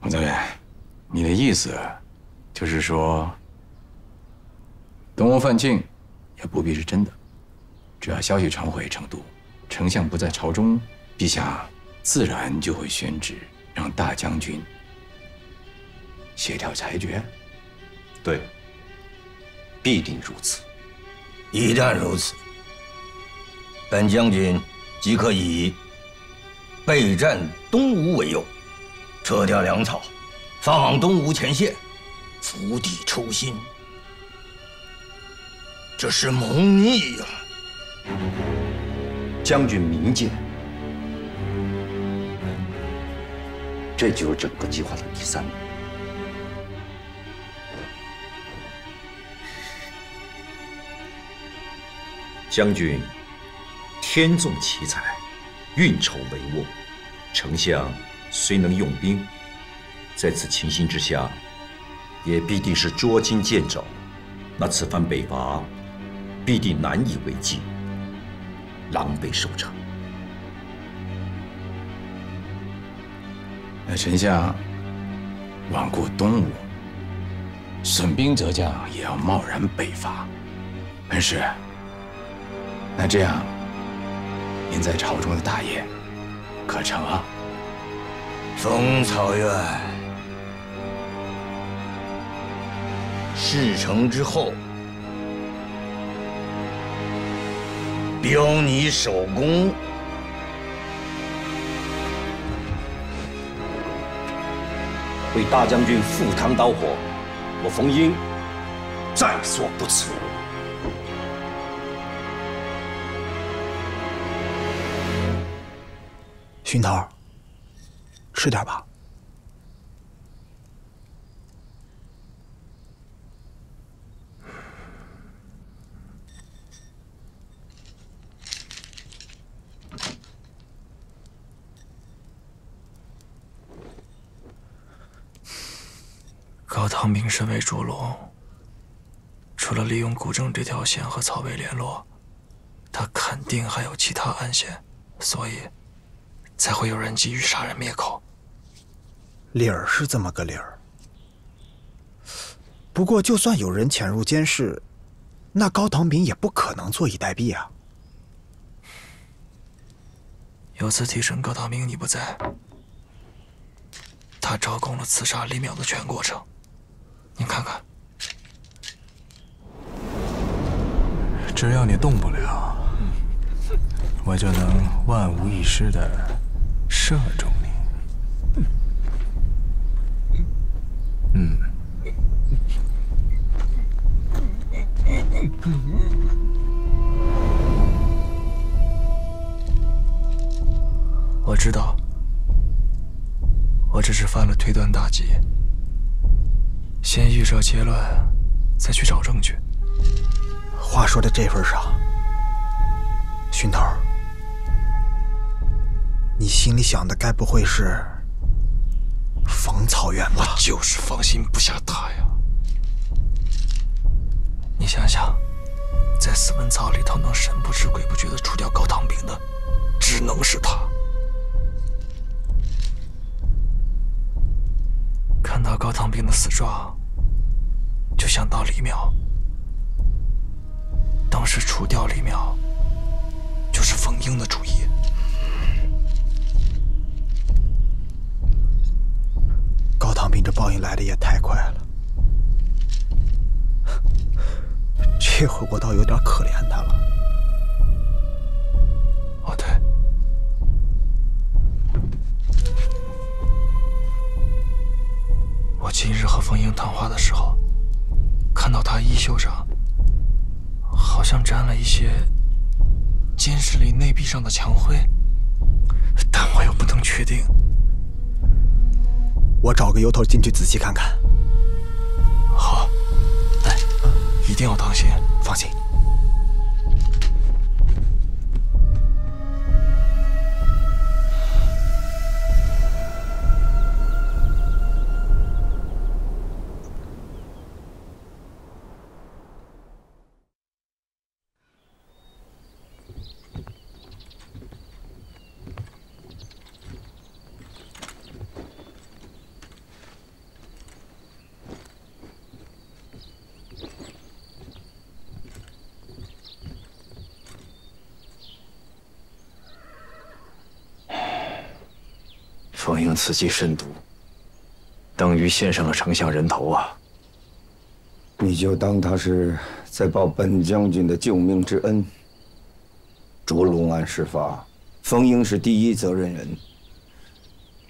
王泽远，你的意思就是说，东吴范进也不必是真的，只要消息传回成都，丞相不在朝中，陛下自然就会宣旨，让大将军协调裁决。对，必定如此。一旦如此，本将军即可以备战东吴为由，撤掉粮草，发往东吴前线，釜底抽薪。这是谋逆呀！将军明鉴，这就是整个计划的第3步。将军天纵奇才，运筹帷幄，丞相虽能用兵，在此情形之下，也必定是捉襟见肘。那此番北伐，必定难以为继，狼狈收场。那丞相罔顾东吴，损兵折将，也要贸然北伐，恩师。那这样，您在朝中的大业可成啊？封草院事成之后，标你首功。为大将军赴汤蹈火，我冯英在所不辞。熏头，吃点吧。高唐明身为主龙，除了利用古正这条线和曹魏联络，他肯定还有其他暗线，所以才会有人急于杀人灭口。理儿是这么个理儿，不过就算有人潜入监视，那高唐明也不可能坐以待毙啊。有次提审高唐明你不在，他招供了刺杀李淼的全过程，您看看。只要你动不了，我就能万无一失地射中你。我知道，我只是犯了推断大忌。先预设结论，再去找证据。话说到这份上，熏头，你心里想的该不会是冯草原吧？我就是放心不下他呀。你想想，在死文草里头能神不知鬼不觉地除掉高唐明的，只能是他。看到高唐明的死状，就想到李淼。当时除掉李淼，就是冯英的主意。高唐明这报应来的也太快了，这回我倒有点可怜他了。哦，对，我今日和冯英谈话的时候，看到他衣袖上好像沾了一些监视里内壁上的墙灰，但我又不能确定。我找个由头进去仔细看看。好，哎，一定要当心。放心。冯英此计甚毒，等于献上了丞相人头啊！你就当他是在报本将军的救命之恩。竹龙案事发，冯英是第一责任人，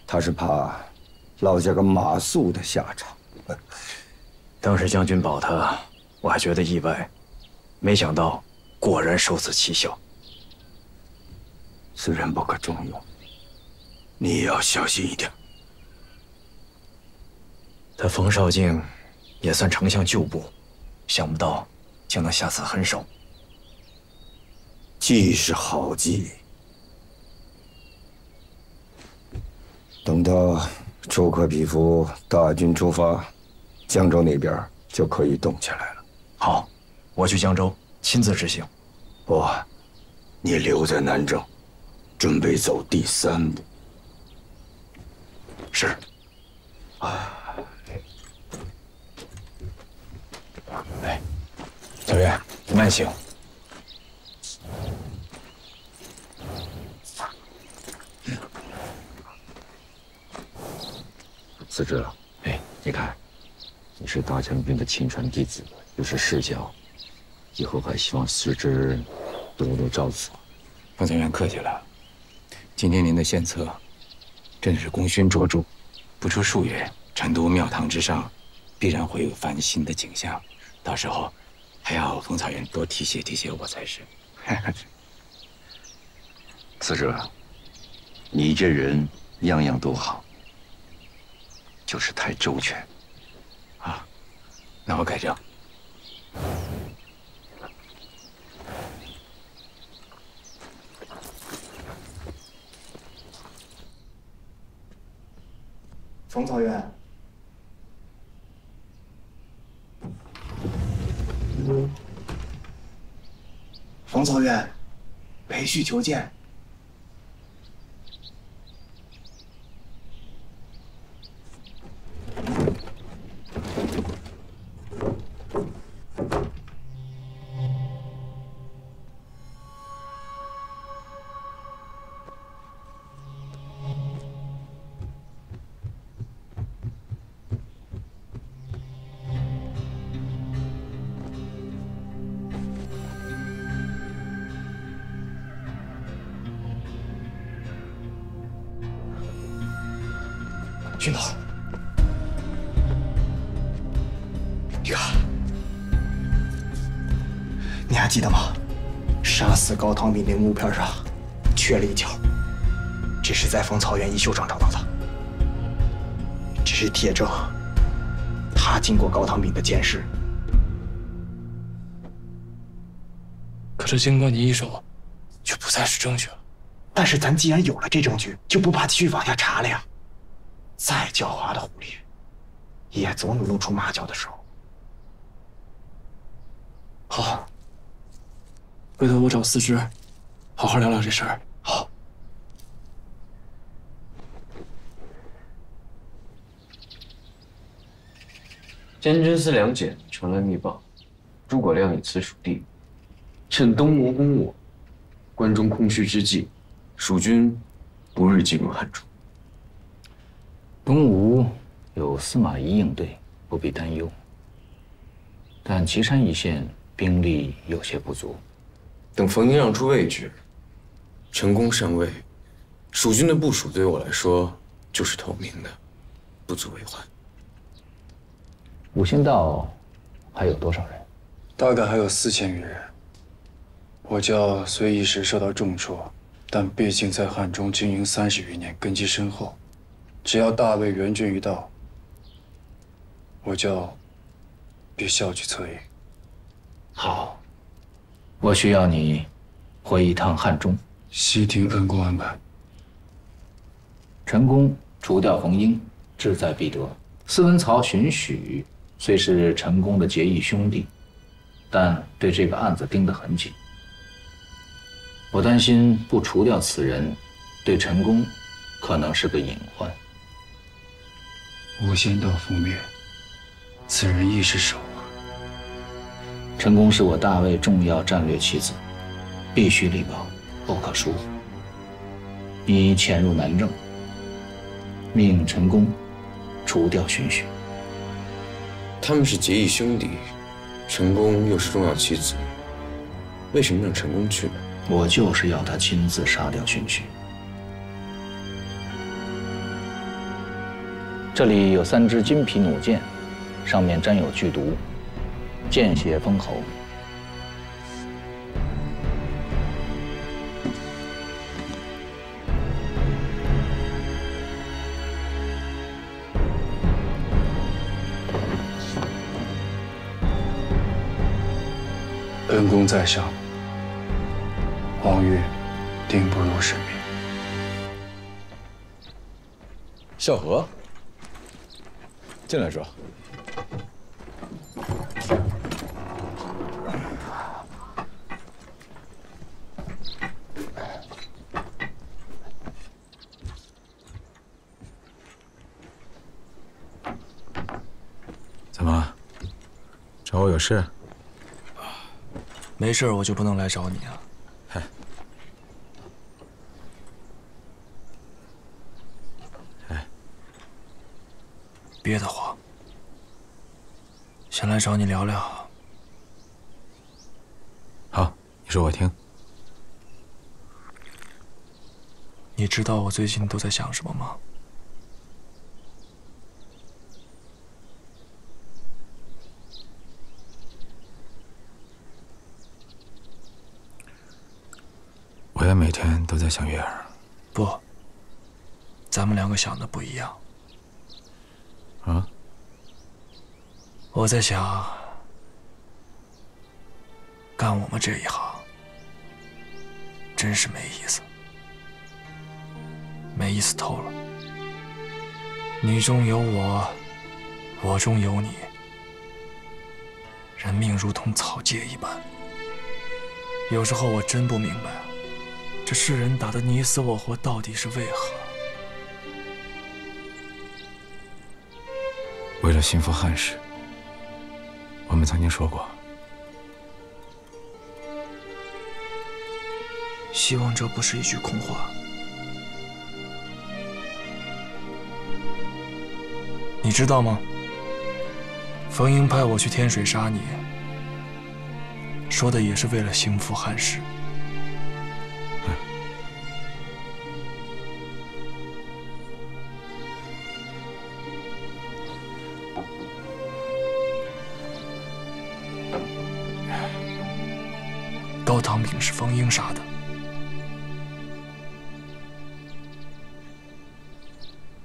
他是怕落下个马谡的下场。当时将军保他，我还觉得意外，没想到果然受此奇效。此人不可重用，你也要小心一点。他冯绍敬也算丞相旧部，想不到竟能下此狠手。计是好计，等到朱可匹夫大军出发，江州那边就可以动起来了。好，我去江州亲自执行。不，你留在南郑，准备走第3步。是。哎，小月，慢行。司职，哎，你看，你是大将军的亲传弟子，又是世交，以后还希望司职多多照顾。方将军客气了。今天您的献策，真是功勋卓著。不出数月，成都庙堂之上，必然会有翻新的景象。到时候，还要冯草原多提携提携我才是。司职，你这人样样都好，就是太周全。啊，那我改正。冯草原，冯草原，裴旭求见。训导，这个你还记得吗？杀死高唐敏的木片上缺了一角，这是在冯草原衣袖上找到的。这是铁证，他经过高唐敏的监视。可是经过你一手，就不再是证据了。但是咱既然有了这证据，就不怕继续往下查了呀。再狡猾的狐狸，也总有露出马脚的时候。好，回头我找司职，好好聊聊这事儿。好。监军司梁简传来密报，诸葛亮以此属地，趁东吴攻我，关中空虚之际，蜀军不日进入汉中。东吴有司马懿应对，不必担忧。但岐山一线兵力有些不足。等冯英让出位置，成功上位，蜀军的部署对我来说就是透明的，不足为患。五仙道还有多少人？大概还有4000余人。我教虽一时受到重挫，但毕竟在汉中经营30余年，根基深厚。只要大魏援军一到，我教必效举策应。好，我需要你回一趟汉中。悉听恩公安排。陈宫除掉冯英，志在必得。司文曹、荀许虽是陈宫的结义兄弟，但对这个案子盯得很紧。我担心不除掉此人，对陈宫可能是个隐患。无仙道覆灭，此人亦是首。陈宫是我大魏重要战略棋子，必须力保，不可输。你潜入南郑，命陈宫除掉荀彧。他们是结义兄弟，陈宫又是重要棋子，为什么让陈宫去呢？我就是要他亲自杀掉荀彧。这里有3支金皮弩箭，上面沾有剧毒，见血封喉。恩公在上，黄玉定不辱使命。萧何，进来说。怎么了？找我有事？没事，我就不能来找你啊？嗨，哎，别的慌，先来找你聊聊。好，你说我听。你知道我最近都在想什么吗？我也每天都在想月儿。不，咱们2个想的不一样。啊？我在想，干我们这一行，真是没意思，没意思透了。你中有我，我中有你，人命如同草芥一般。有时候我真不明白，这世人打得你死我活，到底是为何？为了心腹汉室，我们曾经说过，希望这不是一句空话。你知道吗？冯英派我去天水杀你，说的也是为了兴复汉室。高唐炳是冯英杀的。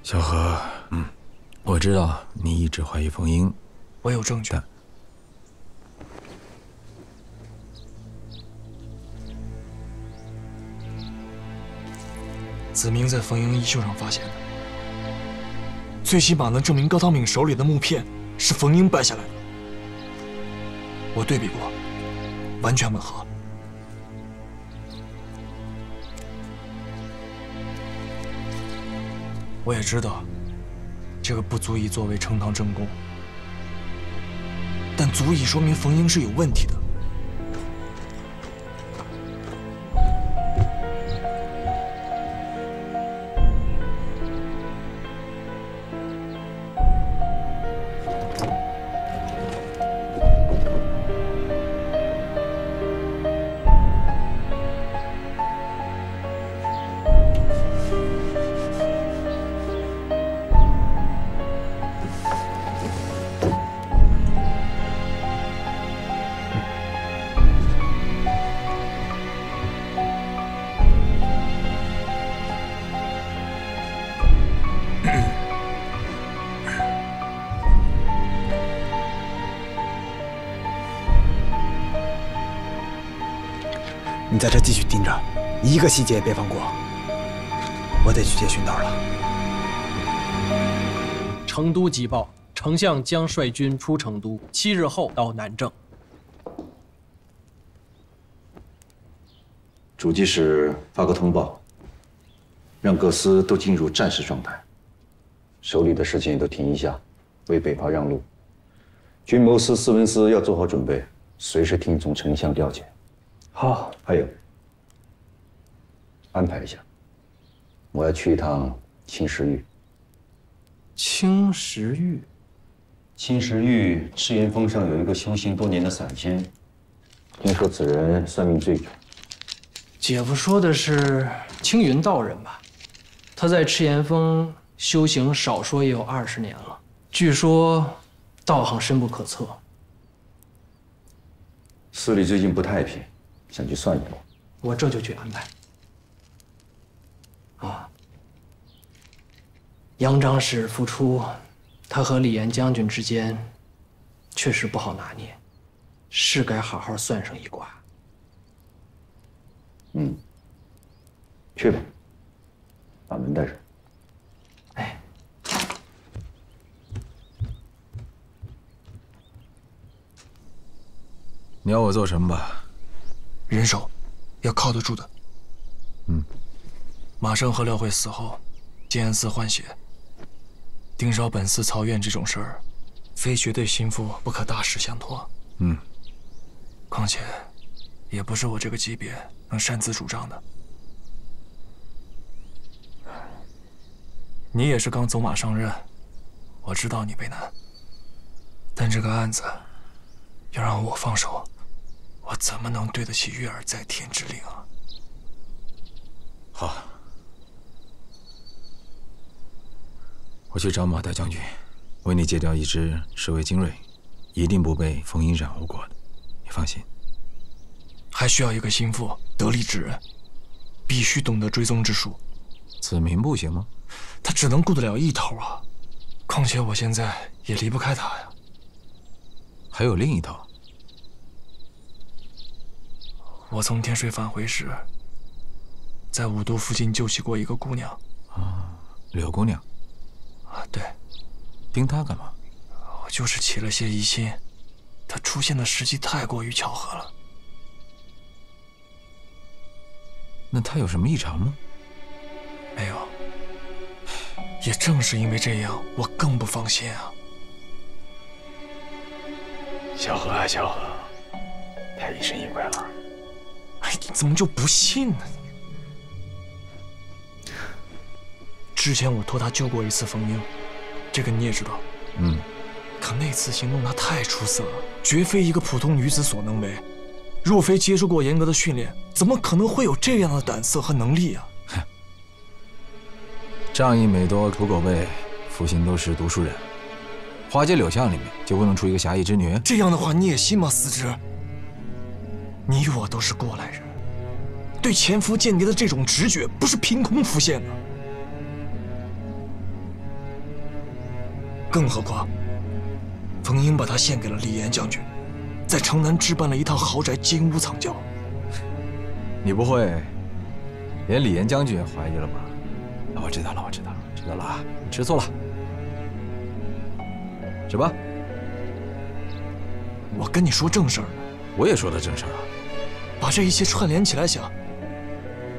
小何，我知道你一直怀疑冯英，我有证据。子明在冯英衣袖上发现的，最起码能证明高唐炳手里的木片是冯英掰下来的。我对比过，完全吻合。我也知道，这个不足以作为呈堂证供，但足以说明冯英是有问题的。你在这继续盯着，一个细节也别放过。我得去接训导了。成都急报，丞相将率军出成都，7日后到南郑。主机使发个通报，让各司都进入战时状态，手里的事情都停一下，为北伐让路。军谋司、司文司要做好准备，随时听从丞相调遣。好，还有，安排一下，我要去一趟秦时玉，青石玉。青石玉，赤岩峰上有一个修行多年的散仙，听说此人算命最准。姐夫说的是青云道人吧？他在赤岩峰修行少说也有20年了，据说道行深不可测。寺里最近不太平，想去算一卦。我这就去安排。啊，杨长史复出，他和李岩将军之间确实不好拿捏，是该好好算上一卦。去吧，把门带上。哎，你要我做什么吧？人手要靠得住的。马胜和廖慧死后，建安寺换血，盯梢本寺曹院这种事儿，非绝对心腹不可大事相托。况且，也不是我这个级别能擅自主张的。你也是刚走马上任，我知道你为难，但这个案子要让我放手，我怎么能对得起月儿在天之灵啊？好，我去找马大将军，为你借调一支侍卫精锐，一定不被冯英染污过的，你放心。还需要一个心腹，得力之人，必须懂得追踪之术。子明不行吗？他只能顾得了一头啊，况且我现在也离不开他呀。还有另一头。我从天水返回时，在武都附近救起过一个姑娘。柳姑娘。对。盯她干嘛？我就是起了些疑心，她出现的时机太过于巧合了。那她有什么异常吗？没有。也正是因为这样，我更不放心啊。小何啊，小何，太疑神疑鬼了。哎，你怎么就不信呢？之前我托他救过一次冯英，这个你也知道。可那次行动他太出色了，绝非一个普通女子所能为。若非接受过严格的训练，怎么可能会有这样的胆色和能力啊？仗义美多土狗辈，福星都是读书人。花街柳巷里面就不能出一个侠义之女？这样的话你也信吗，思之？你我都是过来人，对潜伏间谍的这种直觉不是凭空浮现的。更何况，冯英把他献给了李岩将军，在城南置办了一套豪宅金屋藏娇。你不会连李岩将军也怀疑了吧？我知道了，知道了啊！你吃醋了，吃吧。我跟你说正事儿呢。我也说的正事儿啊。把这一切串联起来想，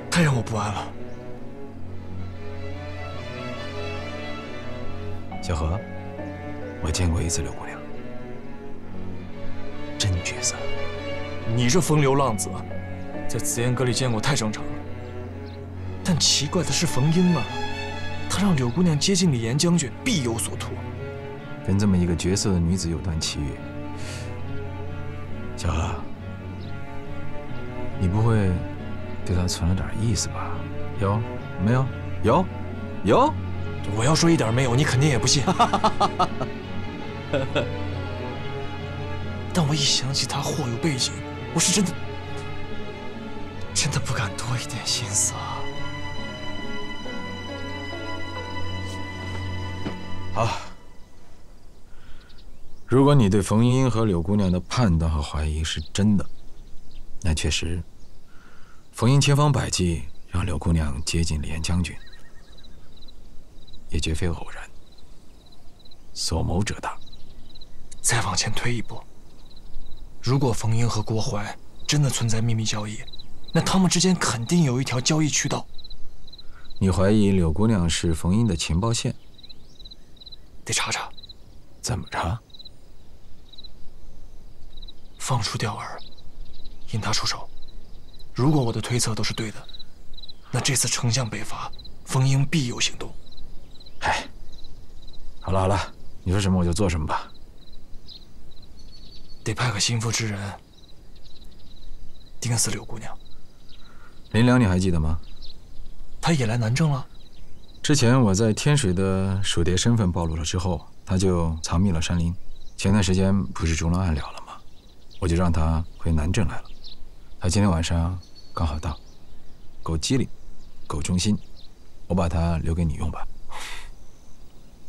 太让我不安了。小何，我见过一次柳姑娘，真绝色。你这风流浪子，在紫烟阁里见过太正常了。但奇怪的是冯英啊，他让柳姑娘接近李岩将军，必有所图。跟这么一个绝色的女子有段奇遇，小何，你不会对她存了点意思吧？有没有？有。我要说一点没有，你肯定也不信。但我一想起他或有背景，我是真的不敢多一点心思啊。好，如果你对冯英和柳姑娘的判断和怀疑是真的，那确实，冯英千方百计让柳姑娘接近李岩将军，也绝非偶然，所谋者大。再往前推一步，如果冯英和郭淮真的存在秘密交易，那他们之间肯定有一条交易渠道。你怀疑柳姑娘是冯英的情报线？得查查。怎么查？放出钓饵，引他出手。如果我的推测都是对的，那这次丞相北伐，冯英必有行动。嗨，好了好了，你说什么我就做什么吧。得派个心腹之人盯死柳姑娘。林良你还记得吗？她也来南郑了。之前我在天水的鼠蝶身份暴露了之后，他就藏匿了山林。前段时间不是烛龙案了了吗？我就让他回南郑来了。他今天晚上刚好到，够机灵，够忠心，我把他留给你用吧。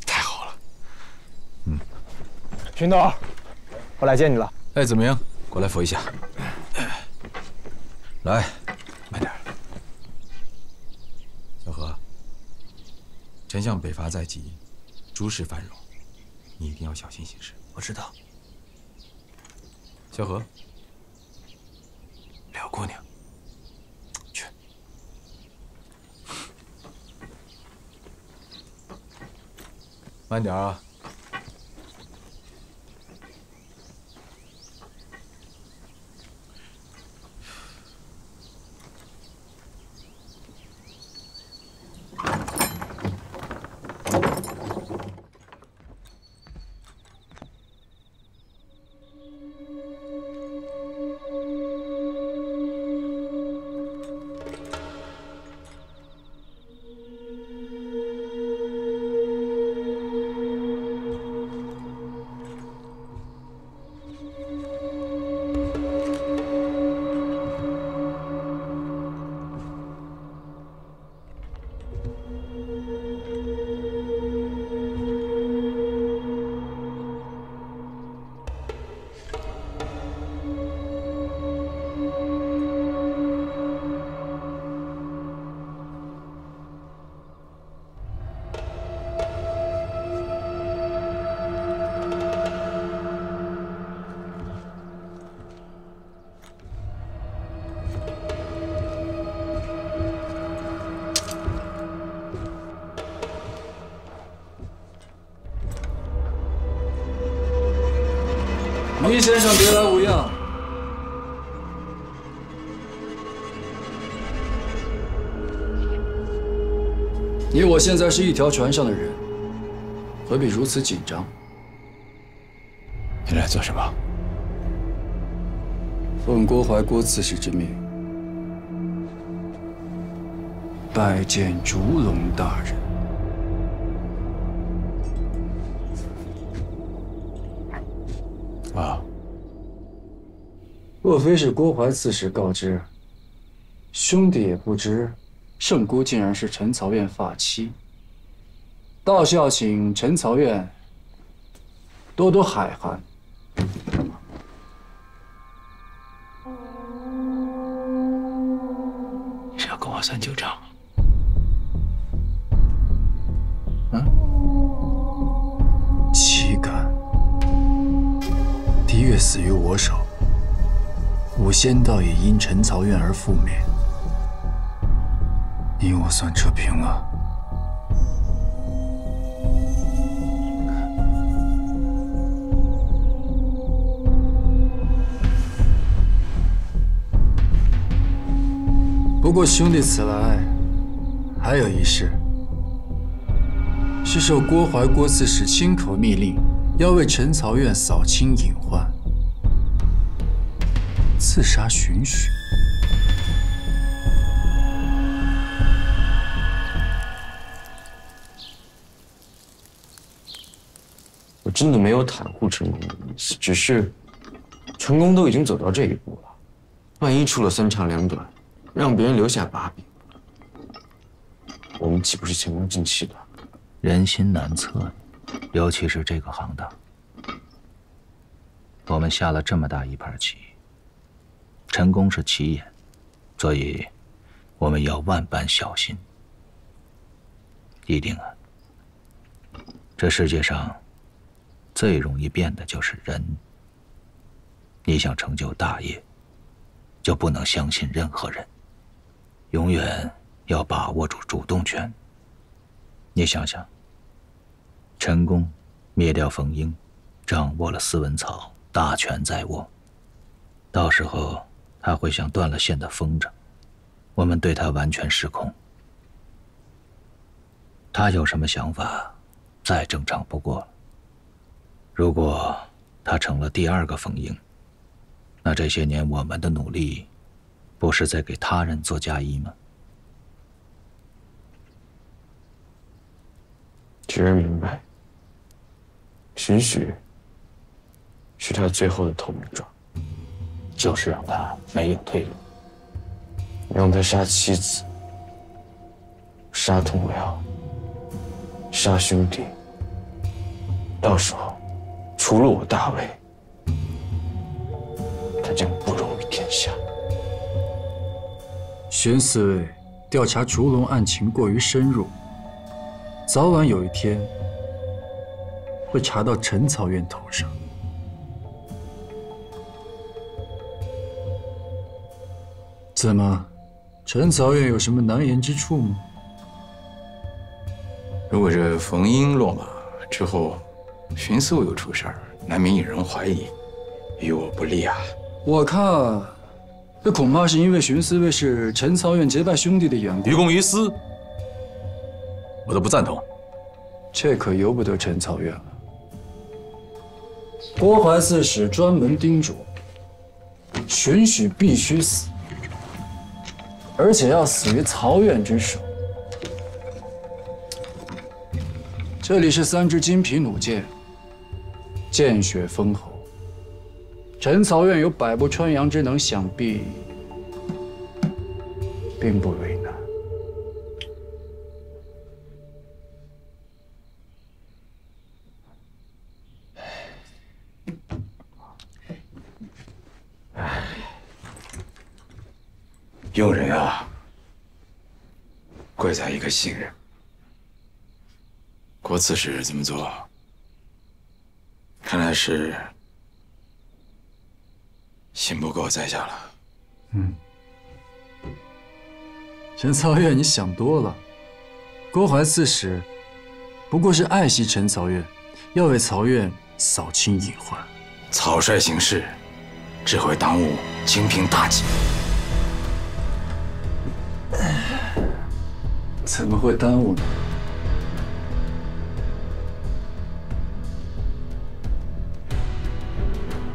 太好了。荀总，我来见你了。哎，怎么样？过来扶一下。来，慢点。小何，丞相北伐在即，诸事繁荣，你一定要小心行事。我知道。小何，柳姑娘，去。慢点啊。倪先生别来无恙。你我现在是一条船上的人，何必如此紧张？你来做什么？奉郭淮郭刺史之命，拜见烛龙大人。啊，若非是郭淮刺史告知，兄弟也不知圣姑竟然是陈曹院发妻。倒是要请陈曹院多多海涵。是要跟我算旧账？岂敢！狄月死于我手，吾仙道也因陈曹院而覆灭。你我算扯平了。不过兄弟此来还有一事，是受郭淮郭刺史亲口密令，要为陈曹院扫清隐患，刺杀荀许。我真的没有袒护陈公的意思，只是陈公都已经走到这一步了，万一出了三长两短，让别人留下把柄，我们岂不是前功尽弃了？人心难测，尤其是这个行当。我们下了这么大一盘棋，陈公是棋眼，所以我们要万般小心。一定啊，这世界上最容易变的就是人。你想成就大业，就不能相信任何人，永远要把握住主动权。你想想，陈公灭掉冯英，掌握了司文曹，大权在握，到时候他会像断了线的风筝，我们对他完全失控。他有什么想法，再正常不过了。如果他成了第二个冯英，那这些年我们的努力，不是在给他人做嫁衣吗？侄儿明白，许是他最后的投名状，就是让他没有退路，让他杀妻子，杀同僚，杀兄弟。到时候，除了我大魏，他将不容于天下。玄四卫调查烛龙案情过于深入，早晚有一天会查到陈曹院头上。怎么，陈曹院有什么难言之处吗？如果这冯英落马之后，荀四卫又出事儿，难免引人怀疑，于我不利啊。我看，这恐怕是因为荀四卫是陈曹院结拜兄弟的缘故。于公于私，我都不赞同。这可由不得陈曹院了。郭淮刺史专门叮嘱，荀许必须死，而且要死于曹院之手。这里是3支金皮弩箭，见血封喉。陈曹院有百步穿杨之能，想必并不为难。用人啊，贵在一个信任。郭刺史这么做，看来是信不过在下了。陈曹院，你想多了。郭淮刺史不过是爱惜陈曹院，要为曹院扫清隐患。草率行事，只会耽误清平大计。怎么会耽误呢？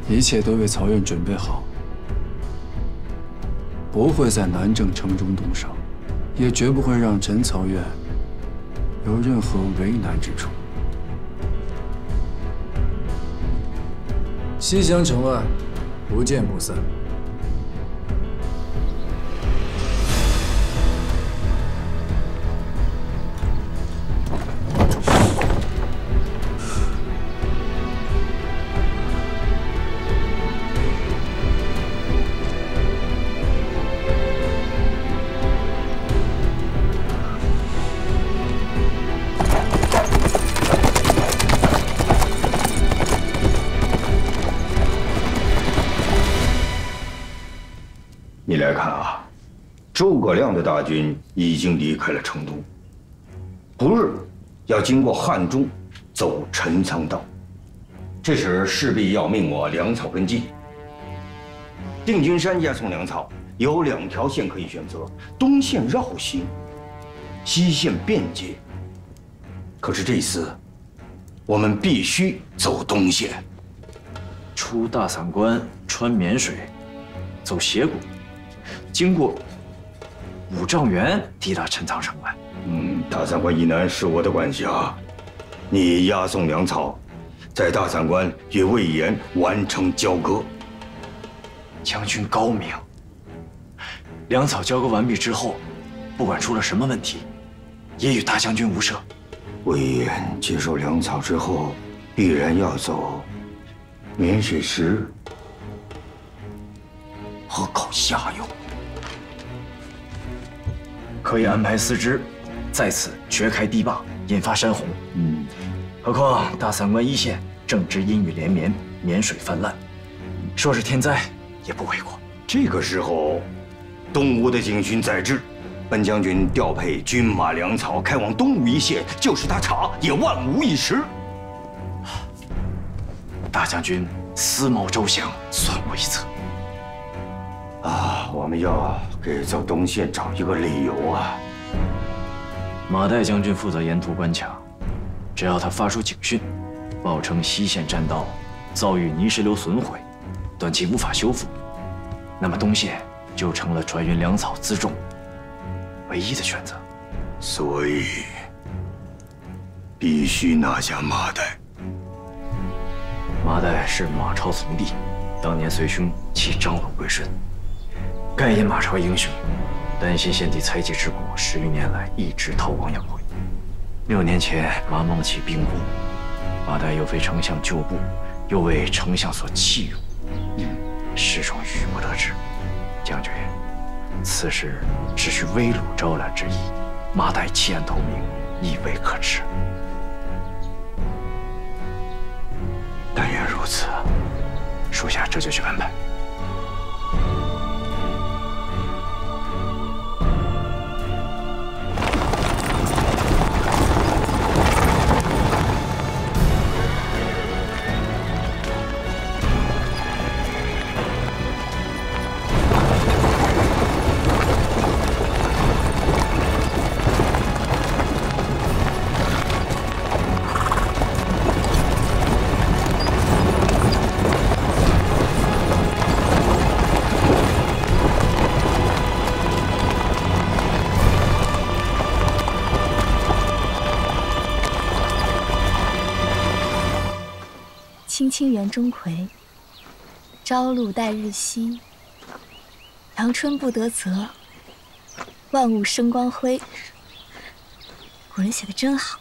一切都为曹院准备好，不会在南郑城中动手，也绝不会让陈曹院有任何为难之处。西厢城外，不见不散。你来看啊，诸葛亮的大军已经离开了成都，不日要经过汉中，走陈仓道。这时势必要命我粮草跟进。定军山押送粮草有2条线可以选择：东线绕行，西线便捷。可是这次，我们必须走东线，出大散关，穿沔水，走斜谷。经过5丈原，抵达陈仓城外。大散关以南是我的管辖，你押送粮草，在大散关与魏延完成交割。将军高明。粮草交割完毕之后，不管出了什么问题，也与大将军无涉。魏延接受粮草之后，必然要走沔水石和靠下游。可以安排4支，在此掘开堤坝，引发山洪。何况大散关1线正值阴雨连绵，沔水泛滥，说是天灾也不为过。这个时候，东吴的警巡在至，本将军调配军马粮草开往东吴1线，就是他查也万无一失。大将军思谋周详，算我一策。我们要给走东线找一个理由啊！马岱将军负责沿途关卡，只要他发出警讯，报称西线栈道遭遇泥石流损毁，短期无法修复，那么东线就成了转运粮草辎重唯一的选择。所以，必须拿下麻袋。麻袋是马超从弟，当年随兄弃张鲁归顺，盖因马超英雄，担心献帝猜忌之果，10余年来一直韬光养晦。6年前马孟起兵故，麻袋又非丞相旧部，又为丞相所弃辱，始终郁不得志。将军，此事只需危虏招揽之意，麻袋弃暗投明，亦未可知。但愿如此，属下这就去安排。青青园中葵，朝露待日晞。阳春布德泽，万物生光辉。古人写的真好。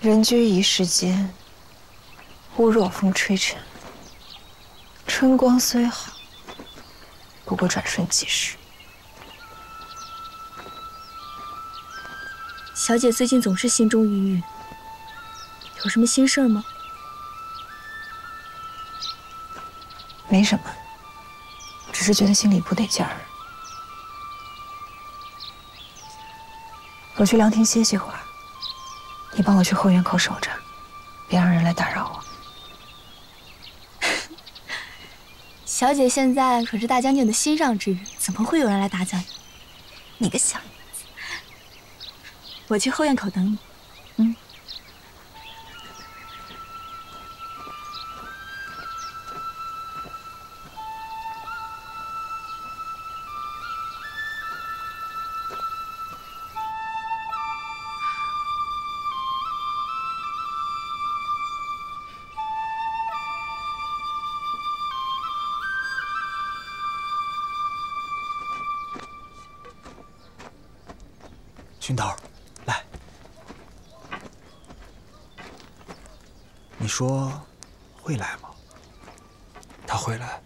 人居一世间，忽若风吹尘。春光虽好，不过转瞬即逝。小姐最近总是心中郁郁，有什么心事吗？没什么，只是觉得心里不得劲儿。我去凉亭歇歇会儿，你帮我去后院口守着，别让人来打扰我。小姐现在可是大将军的心上之人，怎么会有人来打搅你？你个小娘子，我去后院口等你。军头，来，你说会来吗？他会来。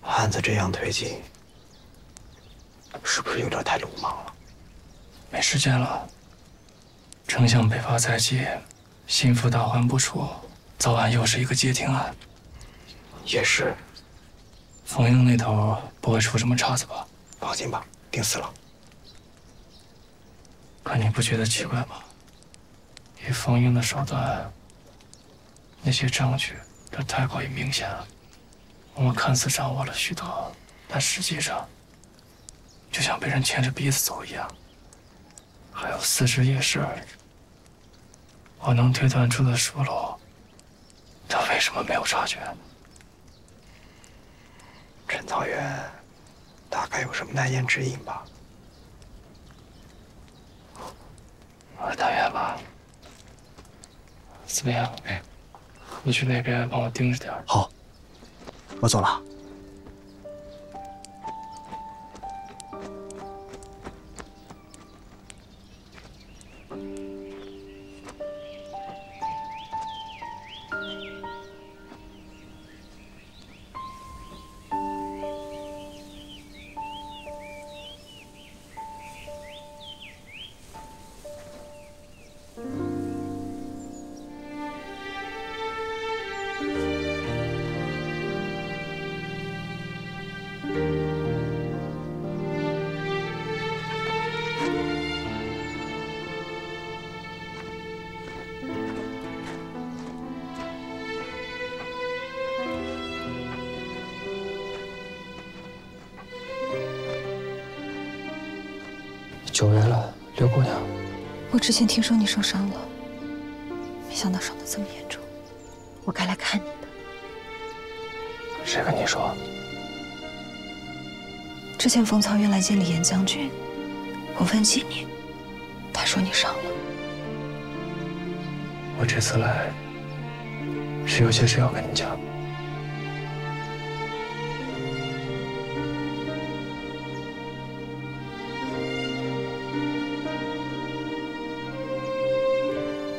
案子这样推进，是不是有点太鲁莽了？没时间了。丞相北伐在即，心腹大患不出，早晚又是一个接听案。也是。冯英那头不会出什么岔子吧？放心吧。定死了。可你不觉得奇怪吗？以冯英的手段，那些证据这太过于明显了。我们看似掌握了许多，但实际上就像被人牵着鼻子走一样。还有4只夜市，我能推断出的疏漏，他为什么没有察觉？陈草原大概有什么难言之隐吧。我但愿吧。怎么样？哎，你去那边帮我盯着点。好，我走了。9月了，刘姑娘，我之前听说你受伤了，没想到伤得这么严重，我该来看你的。谁跟你说？之前冯曹渊来见李岩将军，我问起你，他说你伤了。我这次来是有些事要跟你讲。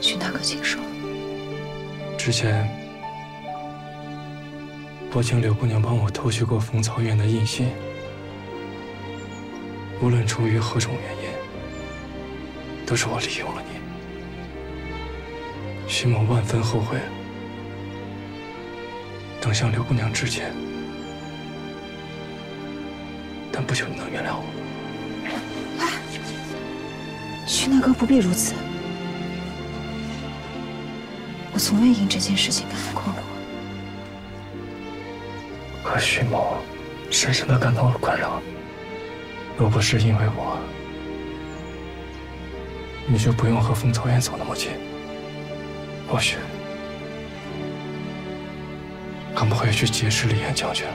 徐大哥，请说。之前我请柳姑娘帮我偷去过冯曹渊的印信，无论出于何种原因，都是我利用了你。徐某万分后悔，等向柳姑娘致歉，但不求你能原谅我。徐大哥不必如此。我从未因这件事情感到困惑。可徐某深深地感到了困扰。若不是因为我，你就不用和冯曹渊走那么近。或许更不会去结识李岩将军了。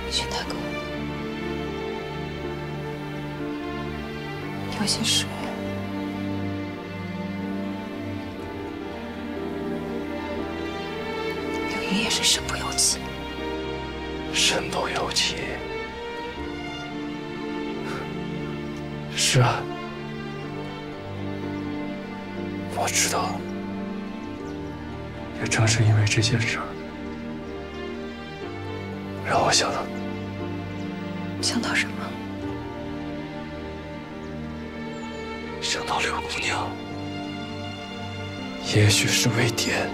徐大哥，有些事柳云也是身不由己。身不由己。是啊，我知道。也正是因为这些事儿，让我想到什么？想到柳姑娘，也许是为爹。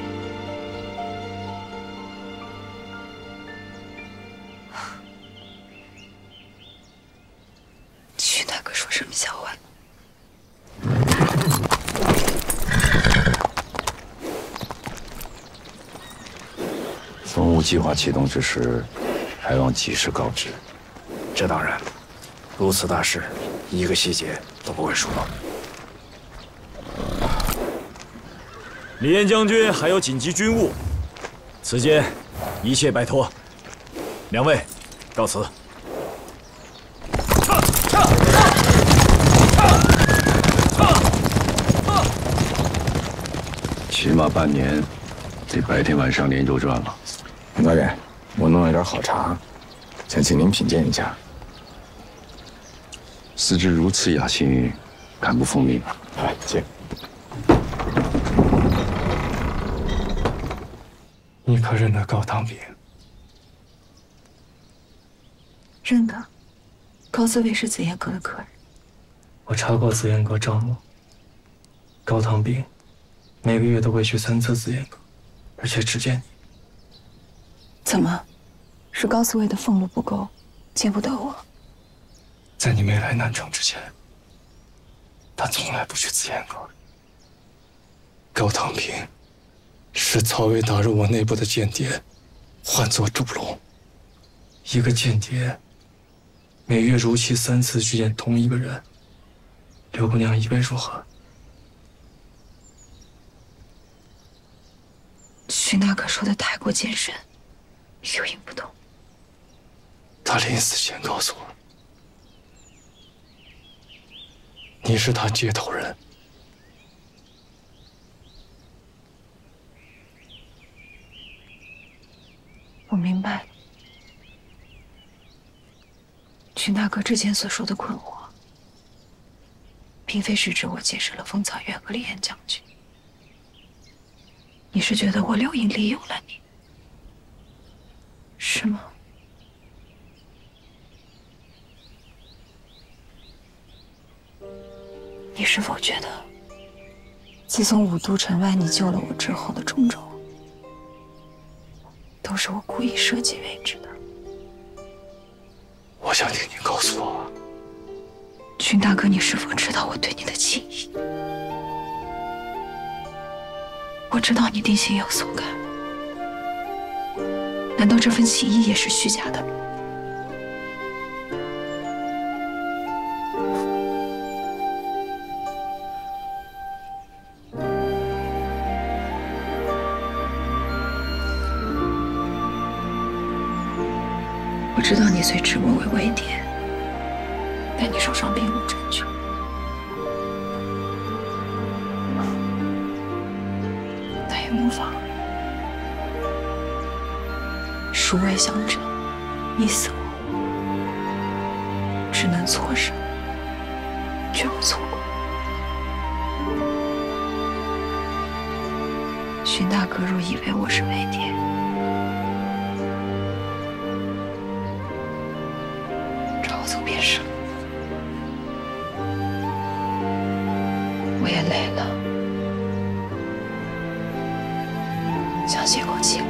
徐大哥说什么笑话？风物计划启动之时，还望及时告知。这当然，如此大事，一个细节都不会疏漏。李岩将军还有紧急军务，此间一切拜托。两位，告辞。起码半年，得白天晚上连轴转了。大人，我弄了点好茶，想请您品鉴一下。思之如此雅兴，敢不奉命？哎，请。你可认得高唐炳？认得，高四卫是紫燕阁的客人。我查过紫燕阁账目，高唐炳每个月都会去3次紫燕阁，而且只见你。怎么？是高四卫的俸禄不够，见不得我？在你没来南城之前，他从来不去紫燕阁。高唐炳是曹魏打入我内部的间谍，唤作祝龙。一个间谍每月如期3次去见同一个人，刘姑娘以为如何？徐大哥说的太过艰深，有影不懂。他临死前告诉我，你是他接头人。我明白了，徐大哥之前所说的困惑，并非是指我结识了风草院和李岩将军。你是觉得我柳莹利用了你，是吗？你是否觉得，自从五都城外你救了我之后的种种，都是我故意设计为之的？我想听你告诉我，君大哥，你是否知道我对你的情谊？我知道你定心有所感，难道这份情谊也是虚假的？知道你虽指我为微谍，但你手上并无证据。但也无妨。殊未相争，你死我活，只能错杀，绝不错过。荀大哥若以为我是微谍，找我走便是了。我也累了，想歇口气了。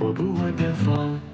我不会变放。